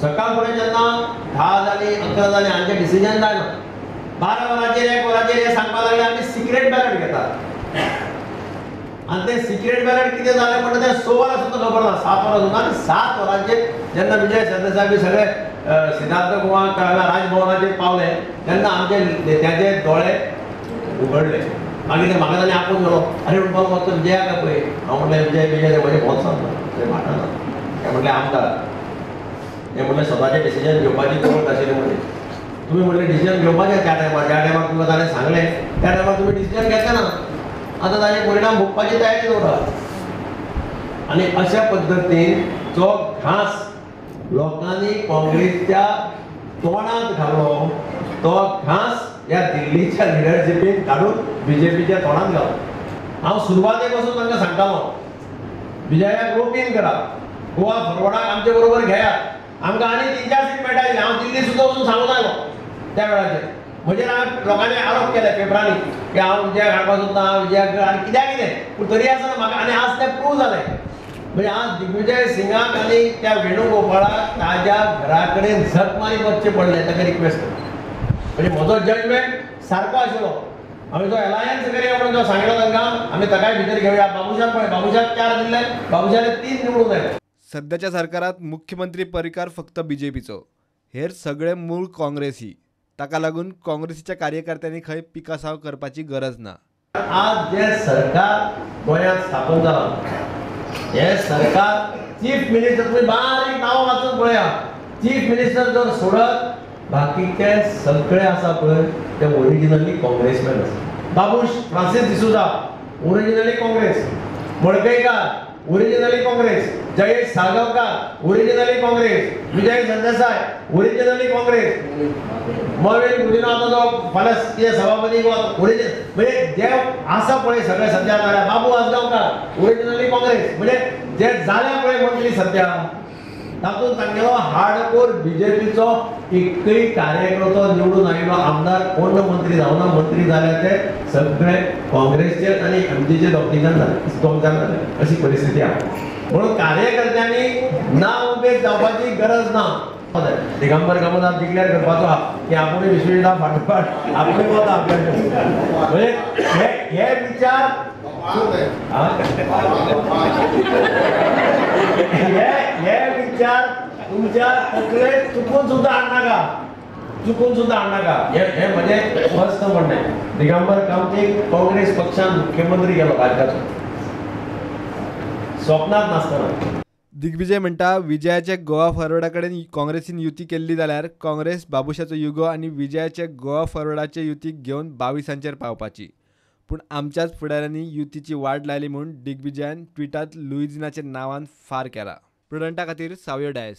सकाळ फुडें जेन्ना 10 जाली 11 जाली आमचें डिसिजन जायना 12 वरांचेर 1 वरांचेर हे सांगपाक लागले आमी सिक्रेट बॅलट घेतात आनी ते सिक्रेट बॅलट कितें जालें म्हणटा तें 6 वरां सुद्दां खबर ना 7 वरां सुद्दां आनी 7 वरांचेर जेन्ना विजय सरदेसाय बी सगळे सिद्धार्थ गोवांक राजभवनाचेर पावले तेन्ना आमचे नेत्याचे दोळे उगडले मागीर ते म्हाका ताणें आपोवन गेलो आरे म्हणपाक फक्त विजयाक पळय हांव म्हणलें विजय ते म्हजे बोल्सांत ना ते वाटाना ते म्हणलें आमदार हे म्हणलें स्वताचें डिसिजन घेवपाची गरज आशिल्ली म्हणजे तुमी म्हणलें डिसिजन घेवपाचें त्या टायमार तुमकां ताणें सांगलें त्या टायमार तुमी डिसिजन घेतलें ना आतां ताजे परिणाम भोगपाची तयारी दवरा आनी अशा पद्दतीन जो घास लोकांनी काँग्रेसच्या तोंडांत घालो तो घास ह्या दिल्लीच्या लिडरशिपीन काडून बीजेपीच्या तोंडांत घालो हांव सुरवाते पासून तांकां सांगतालो विजयाक रोपीन करा गोवा फॉरवर्डाक आमचे बरोबर घेयात आमकां आनी 3-4 सीट मेळटाली हांव दिल्ली सुद्दां वचून सांगूंक लागलो त्या वेळाचेर म्हजेर लोकांनी आरोप केले पेपरांनी की हांव विजयाक हाडपाक सोदता विजयाक आनी कित्याक कितें पूण तरी आसतना म्हाका आनी आज तें प्रूव जालें म्हणजे आज दिग्विजय सिंगाक आनी त्या वेणुगोपाळाक ताज्या घरा कडेन झक मारीत वचचें पडलें ताका रिक्वेस्ट म्हणजे म्हजो जजमेंट सारको आशिल्लो आमी जो अलायन्स करया म्हणून जो सांगलो तांकां आमी ताकाय भितर घेवया बाबुशाक पळय बाबुशाक 4 दिल्ले बाबुशाले 3 निवडून आयले सध्याच्या सरकारात मुख्यमंत्री परिकार फक्त बीजेपीचो हेर सगळे मूळ काँग्रेसी ताका लागून काँग्रेसीच्या कार्यकर्त्यांनी खंय पिकासांव करपाची गरज ना आज जे सरकार गोंयांत स्थापन जालां हे सरकार चीफ मिनिस्टर तुम्ही बारीक नांव वाचून पळया चीफ मिनिस्टर जर सोडत बाकीचे सगळे आसा पळय ते ओरिजिनली काँग्रेसमॅन आसा Babush Francis D'Souza originally Congress Madkaikar originally Congress Jayesh Salgaonkar originally Congress Vijay Sardesai originally Congress मॉर्विन गुदिन्हो जो फाल्यां कितें सभापती ओरिजिनल म्हणजे जे आसा पळय सगळे सध्या जाल्या बाबू आसगांवकार ओरिजिनली काँग्रेस म्हणजे जे जाले पळय मंत्री सध्या तातूंत तांगेलो हार्डकोर बीजेपीचो एकय कार्यकर्तो निवडून आयिल्लो आमदार कोण मंत्री जावना मंत्री जाले ते सगळे काँग्रेसचे आनी एमजीचे दोग जाण जाले अशी परिस्थिती आसा म्हणून कार्यकर्त्यांनी ना उबे जावपाची गरज ना दिगंबर गमदार डिक्लेअर करपाचो आहा की आपुणूय विश्वेशा फाटोफाट आपुणूय वता आपल्या म्हणजे हे विचार हे विचार तुमच्या तकलेत चुकून सुद्धा आणनाका हे म्हणजे स्पष्ट म्हणणें दिगंबर कामतीक काँग्रेस पक्षान मुख्यमंत्री केलो राज्याचो स्वप्नात नासतना दिग्विजय म्हणटा विजयाचे गोवा फॉरवर्डा कडेन काँग्रेसीन युती केल्ली जाल्यार काँग्रेस बाबुशाचो युगो आनी विजयाचे गोवा फॉरवर्डाचे युतीक घेवन 22 पावपाची पूण आमच्याच फुडाऱ्यांनी युतीची वाट लायली म्हूण दिग्विजयान ट्विटांत लुइजिनाच्या नांवान फार केला प्रुडंटा खातीर सावयो डायस।